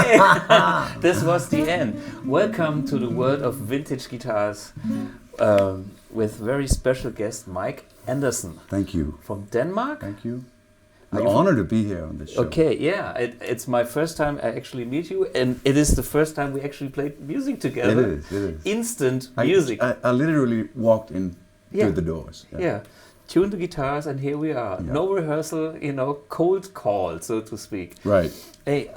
Okay, this was the end. Welcome to the world of vintage guitars with very special guest Mike Andersen. Thank you. From Denmark? Thank you. I'm honored to be here on this show. Okay, yeah, it's my first time I actually meet you, and it is the first time we actually played music together. It is. Instant music. I literally walked in through the doors. Yeah. Tune the guitars, and here we are. Yeah. No rehearsal, cold call, so to speak. Right. Hey,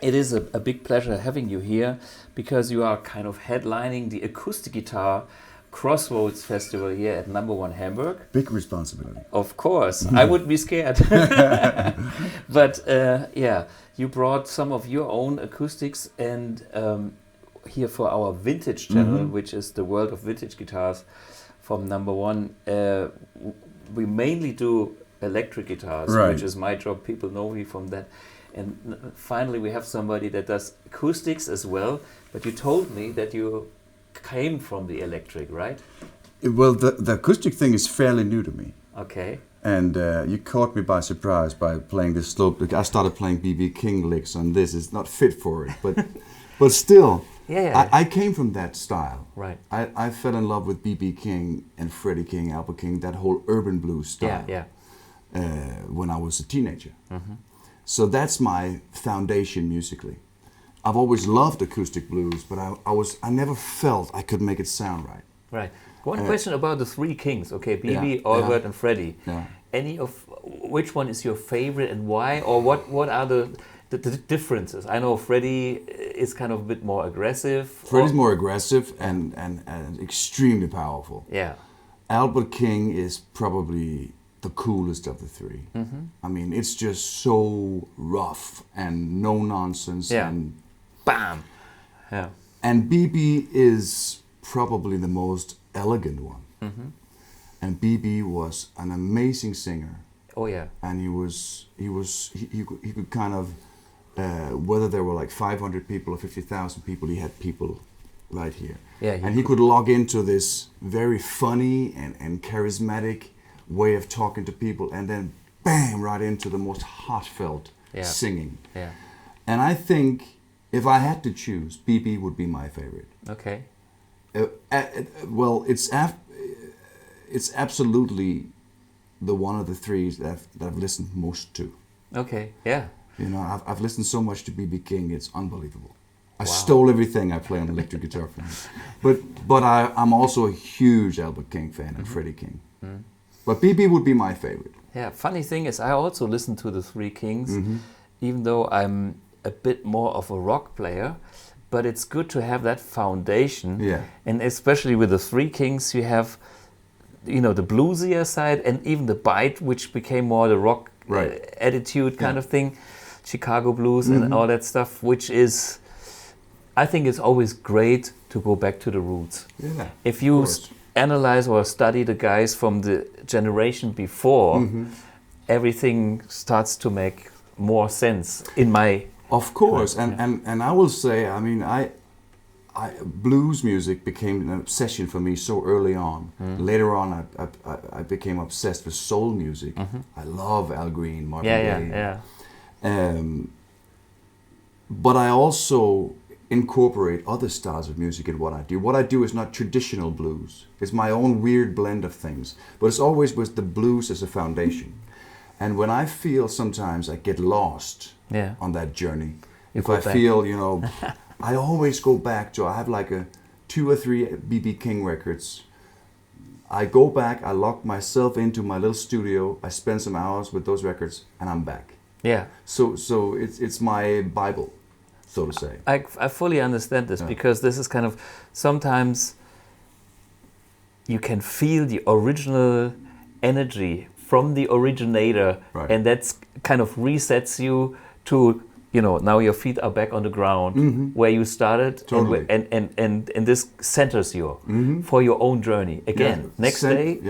it is a big pleasure having you here, because you are kind of headlining the acoustic guitar Crossroads Festival here at Number One Hamburg. Big responsibility. Of course, I would be scared. But you brought some of your own acoustics, and here for our vintage channel, which is the world of vintage guitars from Number One, we mainly do electric guitars, which is my job. People know me from that. And finally we have somebody that does acoustics as well. But you told me that you came from the electric, right? Well, the acoustic thing is fairly new to me. Okay. And you caught me by surprise by playing this slow. I started playing B.B. King licks on this. It's not fit for it, but still, I came from that style. Right. I fell in love with B.B. King and Freddie King, Albert King, that whole urban blues style. When I was a teenager. So that's my foundation musically. I've always loved acoustic blues, but I never felt I could make it sound right. Right. One question about the three kings, okay, B.B., Albert, and Freddie. Yeah. Which one is your favorite and why, or what are the differences? I know Freddie is kind of a bit more aggressive. Freddie's more aggressive and extremely powerful. Yeah. Albert King is probably the coolest of the three. I mean, it's just so rough and no nonsense and bam. Yeah. And B.B. is probably the most elegant one. And B.B. was an amazing singer. Oh yeah. And he could kind of whether there were like 500 people or 50,000 people, he had people right here. Yeah. He could log into this very funny and charismatic way of talking to people, and then bam, right into the most heartfelt singing. Yeah. And I think if I had to choose, B.B. would be my favorite. Okay. Well, it's absolutely the one of the three that I've listened most to. Okay. Yeah. I've listened so much to B.B. King, it's unbelievable. I stole everything I play on electric guitar from him. But I'm also a huge Albert King fan and Freddie King. But B.B. would be my favorite. Yeah, funny thing is I also listen to the Three Kings, even though I'm a bit more of a rock player. But it's good to have that foundation. Yeah. And especially with the Three Kings, you have, the bluesier side and even the bite, which became more the rock attitude kind of thing. Chicago blues and all that stuff, which is, I think it's always great to go back to the roots. Yeah, if you analyze or study the guys from the generation before, everything starts to make more sense in my... Of course, and I will say, I mean, blues music became an obsession for me so early on. Later on, I became obsessed with soul music. I love Al Green, Marvin Gaye. But I also incorporate other styles of music in what I do. What I do is not traditional blues. It's my own weird blend of things. But it's always with the blues as a foundation. And when I feel sometimes I get lost on that journey, if I feel, I always go back to, I have like 2 or 3 B.B. King records. I go back, I lock myself into my little studio, I spend some hours with those records, and I'm back. Yeah. So it's my Bible, so to say. I fully understand this because this is kind of, sometimes you can feel the original energy from the originator, and that's kind of resets you to, now your feet are back on the ground where you started. Totally. And this centers you for your own journey. Again, next day.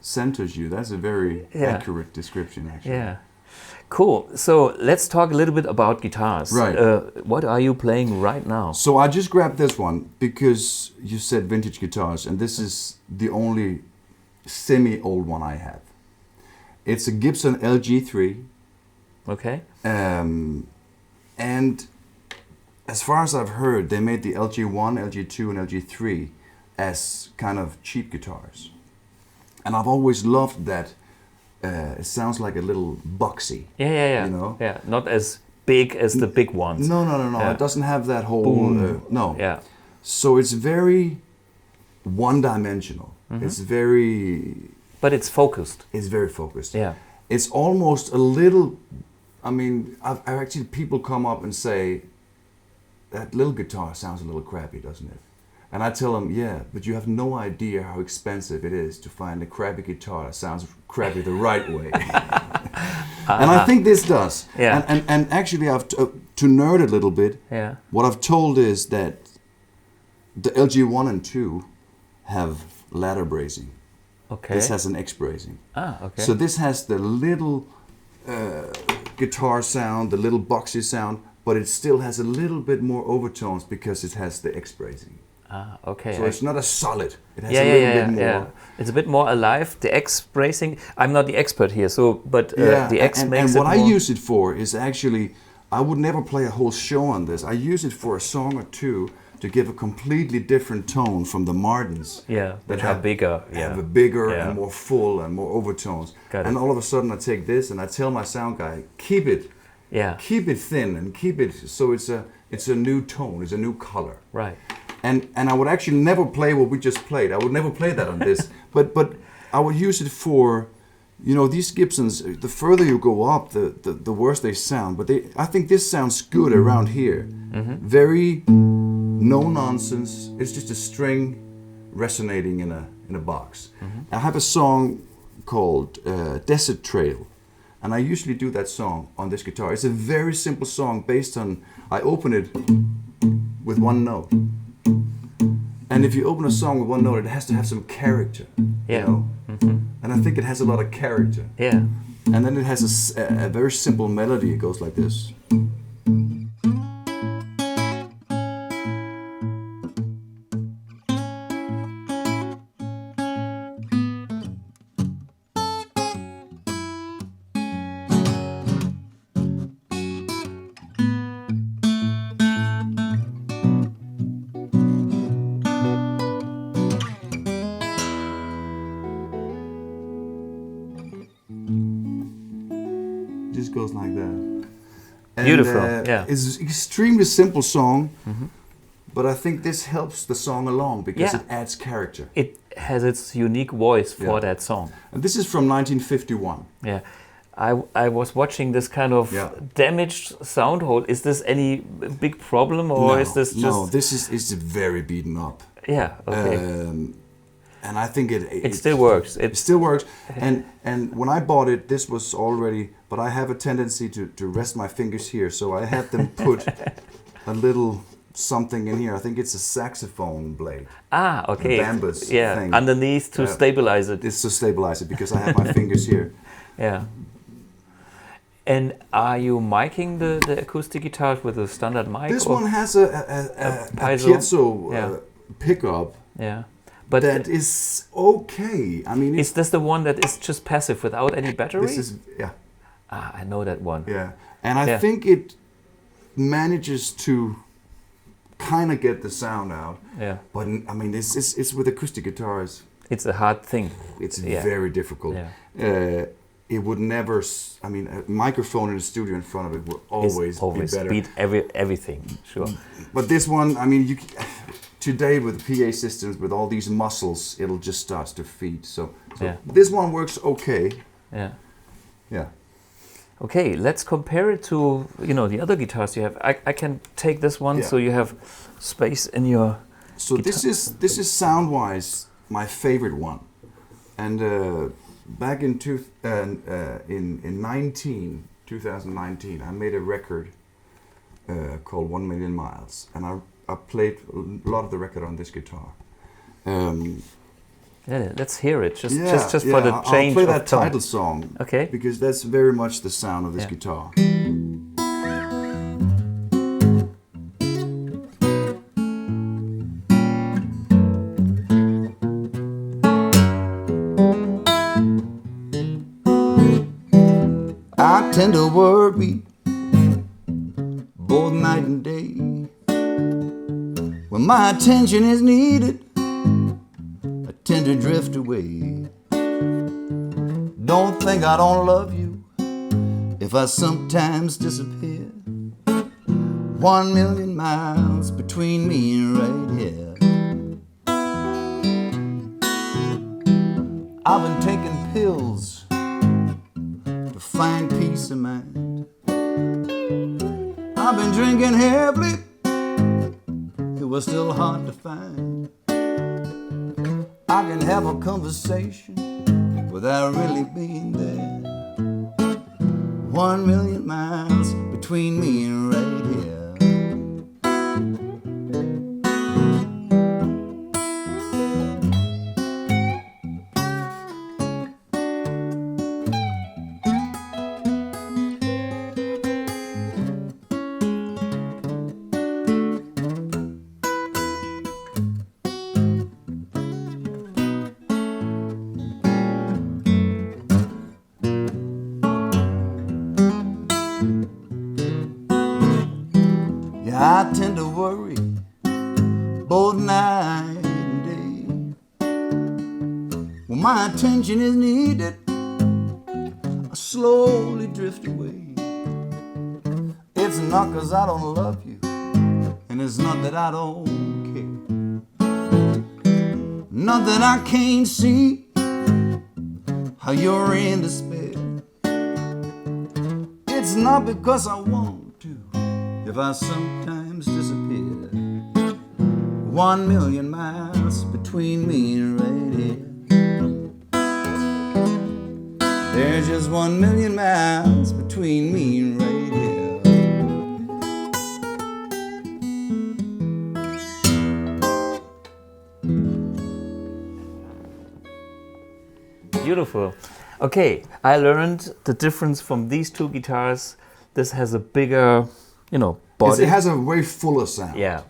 Centers you. That's a very accurate description, actually. Yeah. Cool. So let's talk a little bit about guitars. Right. What are you playing right now? So I just grabbed this one because you said vintage guitars, and this is the only semi-old one I have. It's a Gibson LG3. Okay. And as far as I've heard, they made the LG1, LG2, and LG3 as kind of cheap guitars. And I've always loved that. It sounds like a little boxy. Yeah. You know? Yeah, not as big as the big ones. No. Yeah. It doesn't have that whole... no. Yeah. So it's very one-dimensional. It's very... But it's focused. It's very focused. Yeah. It's almost a little... I mean, I've actually... People come up and say, that little guitar sounds a little crappy, doesn't it? And I tell them, yeah, but you have no idea how expensive it is to find a crappy guitar that sounds crappy the right way. And I think this does. Yeah. And actually, to nerd a little bit, Yeah. what I've told is that the LG1 and 2 have ladder bracing. Okay. This has an X bracing. Okay. So this has the little guitar sound, the little boxy sound, but it still has a little bit more overtones because it has the X bracing. Okay. So it's not a solid. It has a little bit more. Yeah. It's a bit more alive. The X bracing. I'm not the expert here, so but the X makes and what it more... I use it for is actually, I would never play a whole show on this. I use it for a song or two to give a completely different tone from the Martins. Yeah, that have bigger. Yeah. Have a bigger Yeah. and more full and more overtones. Got And it. all of a sudden I take this and I tell my sound guy, keep it thin and keep it so it's a new tone, it's a new color. Right. And I would actually never play what we just played. I would never play that on this. but I would use it for, you know, these Gibsons, the further you go up, the worse they sound. But I think this sounds good around here. Very no nonsense. It's just a string resonating in a box. I have a song called Desert Trail. And I usually do that song on this guitar. It's a very simple song based on, I open it with one note. And if you open a song with one note, it has to have some character, you know? And I think it has a lot of character. Yeah. And then it has a very simple melody. It goes like this. Just goes like that. And, Beautiful, yeah. It's an extremely simple song, but I think this helps the song along because it adds character. It has its unique voice for that song. And this is from 1951. Yeah. I was watching this kind of damaged sound hole. Is this any big problem or is this just... No, this is very beaten up. Yeah, okay. And I think it still works. It still works. And when I bought it, this was already... But I have a tendency to rest my fingers here, so I had them put a little something in here. I think it's a saxophone blade. Okay. The bambus thing. Underneath to stabilize it. It's to stabilize it because I have my fingers here. Yeah. And are you miking the acoustic guitars with a standard mic? This one has a piezo pickup. Yeah. But that is okay. I mean, is this the one that is just passive without any battery? This is I know that one. Yeah, and I think it manages to kind of get the sound out. Yeah. But I mean, it's with acoustic guitars. It's a hard thing. It's very difficult. Yeah. It would never. I mean, a microphone in the studio in front of it would always be better. Beat everything. Sure. But this one, I mean, today with PA systems, with all these muscles, it'll just start to feed. So this one works okay. Yeah. Yeah. Okay, let's compare it to the other guitars you have. I can take this one, so you have space in your. So guitar. this is sound wise my favorite one, and back in 2019, I made a record called 1 Million Miles, and I played a lot of the record on this guitar. Let's hear it. Just for the change. I'll play that of tone. title song. Okay. Because that's very much the sound of this guitar. I tend to worry both night and day. When my attention is needed, I tend to drift away. Don't think I don't love you if I sometimes disappear. 1,000,000 miles between me and right here. I've been taking pills to find peace of mind. I've been drinking heavily, it was still hard to find. I can have a conversation without really being there. 1,000,000 miles between me and right here. I tend to worry both night and day. When my attention is needed, I slowly drift away. It's not 'cause I don't love you, and it's not that I don't care. Not that I can't see how you're in despair. It's not because I want to, if I sometimes disappear. 1,000,000 miles between me and right here. There's just 1,000,000 miles between me and right here. Beautiful. Okay, I learned the difference from these two guitars. This has a bigger, body. It has a way fuller sound. Yeah.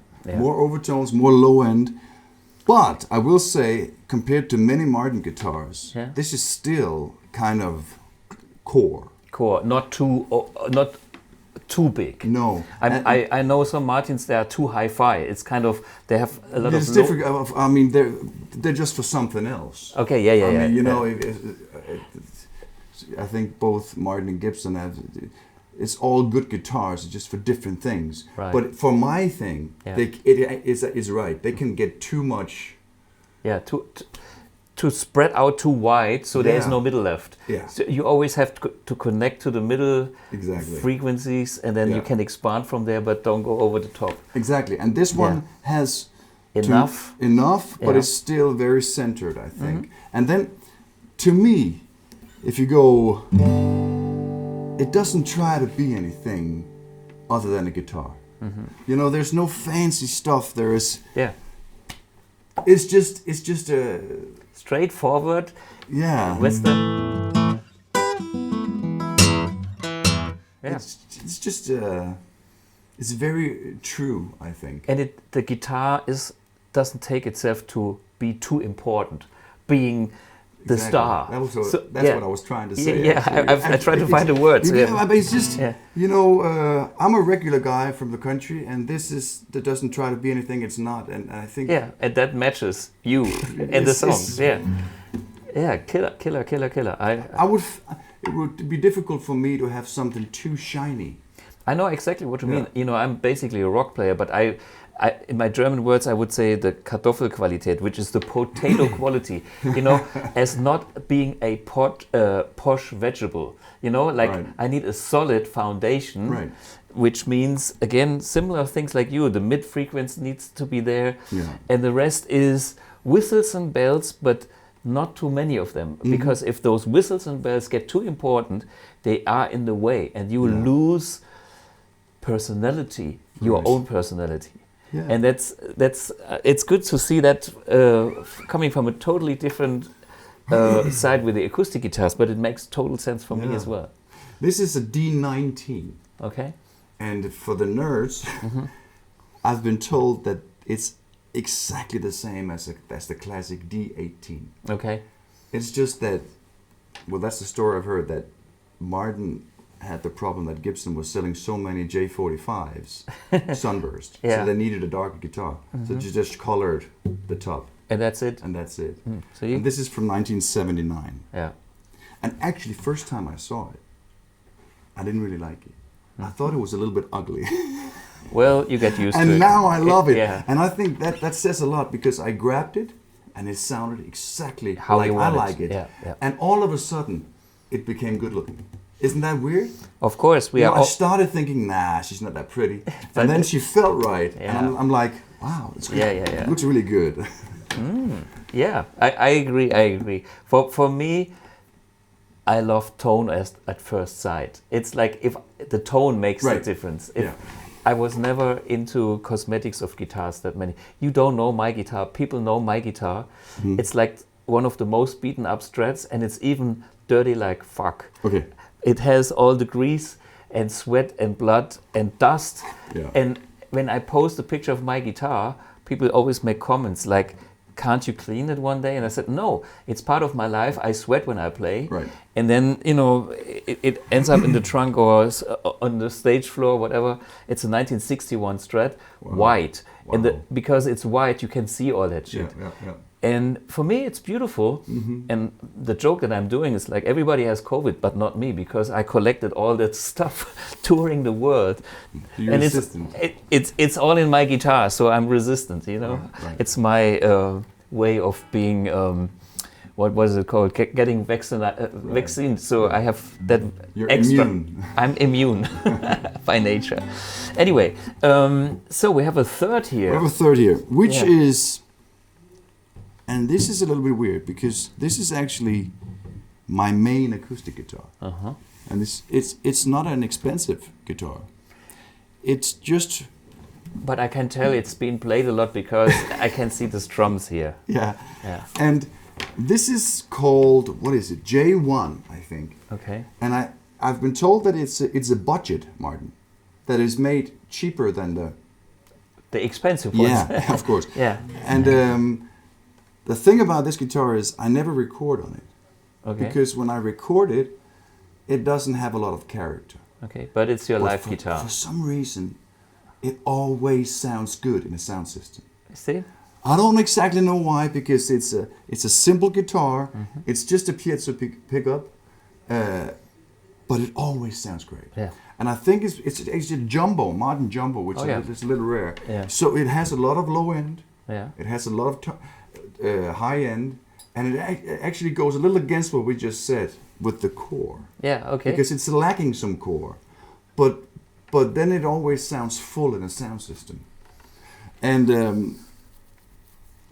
More overtones, more low end. But I will say, compared to many Martin guitars, this is still kind of core. Not too big. No. I know some Martins, they are too hi-fi. It's kind of, they have a lot it's of... different. I mean, they're just for something else. Okay, yeah. I mean, I think both Martin and Gibson have... It's all good guitars, just for different things. Right. But for my thing, it's right. They can get too much... Yeah, to spread out too wide, so there is no middle left. Yeah. So you always have to connect to the middle frequencies, and then you can expand from there, but don't go over the top. Exactly, and this one has enough, but it's still very centered, I think. Mm-hmm. And then, to me, if you go, it doesn't try to be anything other than a guitar. Mm-hmm. There's no fancy stuff. There is. Yeah. It's just a straightforward. Yeah. Western. Yeah. It's just it's very true, I think. And the guitar doesn't take itself to be too important, being the star. That's what I was trying to say. Yeah, I tried to find the words. But it's just, I'm a regular guy from the country, and that doesn't try to be anything it's not, and I think... Yeah, and that matches you and the song. Yeah, killer. It would be difficult for me to have something too shiny. I know exactly what you mean. I'm basically a rock player, but I in my German words, I would say the Kartoffelqualität, which is the potato quality, as not being a posh vegetable. I need a solid foundation, which means, again, similar things like you. The mid-frequency needs to be there, and the rest is whistles and bells, but not too many of them. Mm-hmm. Because if those whistles and bells get too important, they are in the way, and you lose personality, your own personality. Yeah. And that's it's good to see that coming from a totally different side with the acoustic guitars, but it makes total sense for me as well. This is a D19. Okay. And for the nerds, I've been told that it's exactly the same as the classic D18. Okay. It's just that, well, that's the story I've heard, that Martin had the problem that Gibson was selling so many J45s, Sunburst, Yeah. so they needed a darker guitar. So you just colored the top. And that's it. And that's it. So you, And this is from 1979. yeah. And actually, first time I saw it, I didn't really like it. I thought it was a little bit ugly. Well, you get used to it. And now I love it. Yeah. And I think that says a lot because I grabbed it and it sounded exactly How like you I want like it. Yeah, yeah. And all of a sudden, it became good looking. Isn't that weird? Of course, we You are. know, I All, started thinking, nah, she's not that pretty. And then she felt right. Yeah. And I'm like, wow, it's good. Yeah. It looks really good. yeah, I agree. I agree. For me, I love tone at first sight. It's like if the tone makes the Right. difference. If Yeah. I was never into cosmetics of guitars that many. You don't know my guitar. People know my guitar. It's like one of the most beaten up Strats, and it's even dirty like fuck. Okay. It has all the grease and sweat and blood and dust. Yeah. And when I post a picture of my guitar, people always make comments like, can't you clean it one day? And I said, no, it's part of my life. I sweat when I play. Right. And then, you know, it ends up in the trunk or on the stage floor, whatever. It's a 1961 Strat, white. Wow. And because it's white, you can see all that shit. Yeah. And for me, it's beautiful. And the joke that I'm doing is like everybody has COVID, but not me, because I collected all that stuff touring the world. You're and resistant. it's all in my guitar, so I'm resistant. You know, Right. it's my way of being. What was it called? Getting vaccine. So I have that You're extra. immune. I'm immune by nature. Anyway, so we have a third here. We have a third here, which Yeah. is, and this is a little bit weird because this is actually my main acoustic guitar. And it's not an expensive guitar. It's just, But I can tell it's been played a lot because I can see the strums here. yeah. Yeah. And this is called, what is it, J1, I think. Okay. And I've been told that it's a budget, Martin, that is made cheaper than The expensive ones. yeah, of course. Yeah. And the thing about this guitar is I never record on it. Okay. Because when I record it, it doesn't have a lot of character. Okay. But it's your But live guitar. For some reason, it always sounds good in a sound system. See? I don't exactly know why, because it's a simple guitar. It's just a piezo pickup, but it always sounds great. Yeah. And I think it's a jumbo, modern jumbo, which is a little rare. Yeah. So it has a lot of low end. Yeah. It has a lot of high end, and it actually goes a little against what we just said with the core, Yeah. Okay. because it's lacking some core, but then it always sounds full in a sound system. And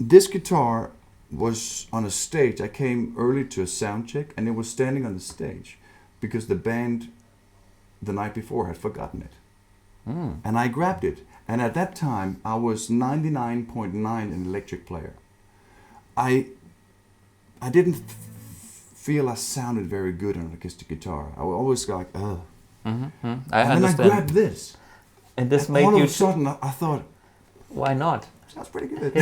this guitar was on a stage. I came early to a sound check, and it was standing on the stage because the band the night before had forgotten it. And I grabbed it. And at that time, I was 99.9 an electric player. I didn't feel I sounded very good on an acoustic guitar. I was always like, ugh. I And then I understand. grabbed this. And this And made all you. of a sudden, I thought, Why not? sounds pretty good.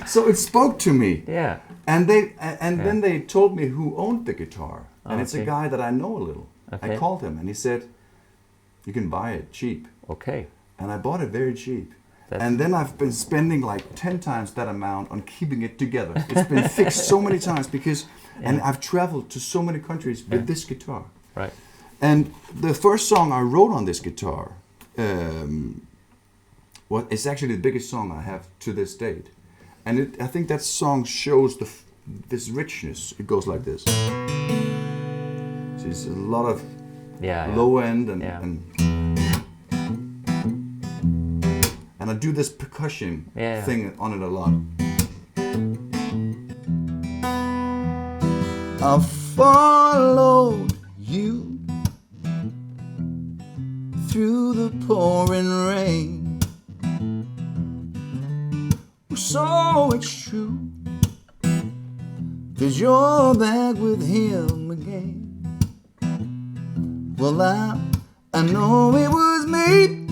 So it spoke to me. Yeah. And then they told me who owned the guitar. And it's a Okay. guy that I know a little. Okay. I called him and he said, you can buy it cheap. Okay. And I bought it very cheap. That's- And then I've been spending like 10 times that amount on keeping it together. It's been fixed so many times because, and I've traveled to so many countries with this guitar. Right. And the first song I wrote on this guitar, it's actually the biggest song I have to this date. And I think that song shows this richness. It goes like this. So it's a lot of Yeah. low end and I do this percussion thing on it a lot. I followed you through the pouring rain, so it's true, 'cause you're back with him again. Well, I know it was me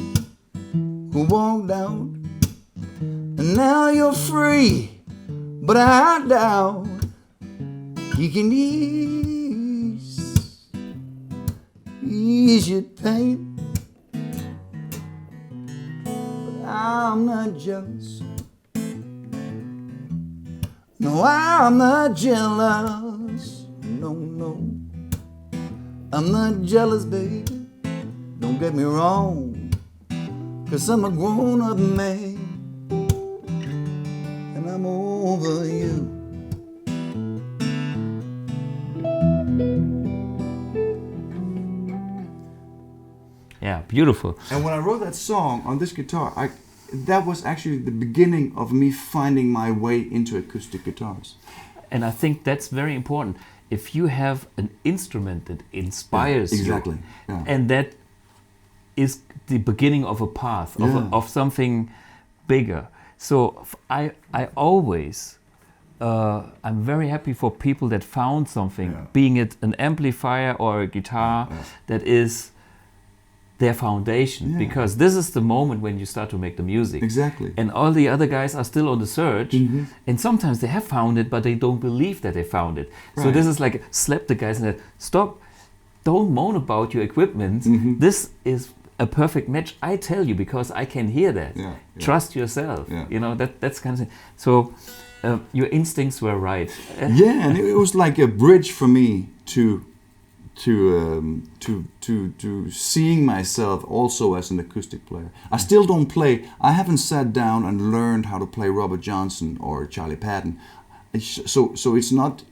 who walked out, and now you're free, but I doubt you can ease ease your pain. But I'm not jealous. No, I'm not jealous. No, no. I'm not jealous, baby. Don't get me wrong. 'Cause I'm a grown-up man. And I'm over you. Yeah, beautiful. And when I wrote that song on this guitar, that was actually the beginning of me finding my way into acoustic guitars. And I think that's very important. If you have an instrument that inspires exactly. you, Yeah. and that is the beginning of a path, of something bigger. So I always, I'm very happy for people that found something, being it an amplifier or a guitar, that is their foundation, because this is the moment when you start to make the music. Exactly. And all the other guys are still on the search, and sometimes they have found it, but they don't believe that they found it. Right. So this is like slap the guys and say, stop, don't moan about your equipment. This is a perfect match. I tell you, because I can hear that. Trust yourself. You know, that's kind of thing. So your instincts were right. Yeah, and it was like a bridge for me to seeing myself also as an acoustic player. I still don't play. I haven't sat down and learned how to play Robert Johnson or Charlie Patton. So it's not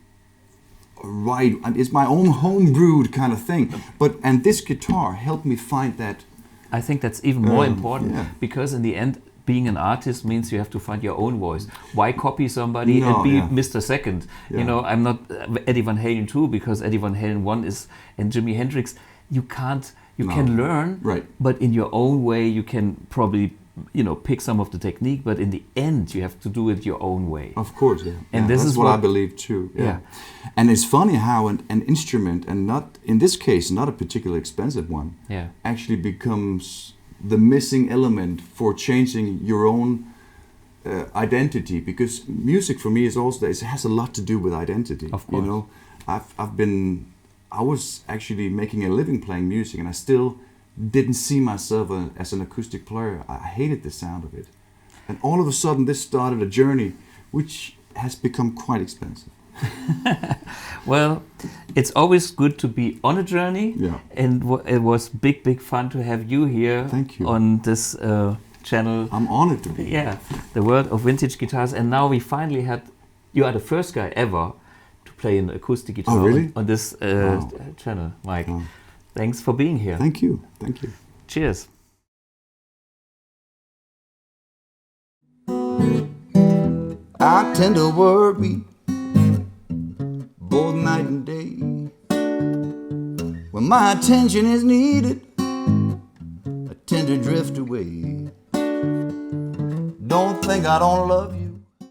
right. It's my own home-brewed kind of thing. And this guitar helped me find that. I think that's even more important, because in the end, being an artist means you have to find your own voice. Why copy somebody and be Mr. Second? You know, I'm not Eddie Van Halen 2, because Eddie Van Halen 1 is, and Jimi Hendrix. You can't, you can learn, but in your own way you can probably, you know, pick some of the technique, but in the end you have to do it your own way. Of course, And this that's is what I believe too. And it's funny how an instrument, and not in this case, not a particularly expensive one, actually becomes the missing element for changing your own identity, because music for me is also, it has a lot to do with identity. Of course. You know, I was actually making a living playing music, and I still didn't see myself as an acoustic player. I hated the sound of it, and all of a sudden this started a journey which has become quite expensive. Well, it's always good to be on a journey, and it was big fun to have you here. Thank you. On this channel. I'm honored to be here. The world of vintage guitars, and now we finally you are the first guy ever to play an acoustic guitar on this channel, Mike. Thanks for being here. Thank you. Cheers. I tend to worry both night and day. When my attention is needed, I tend to drift away. Don't think I don't love you.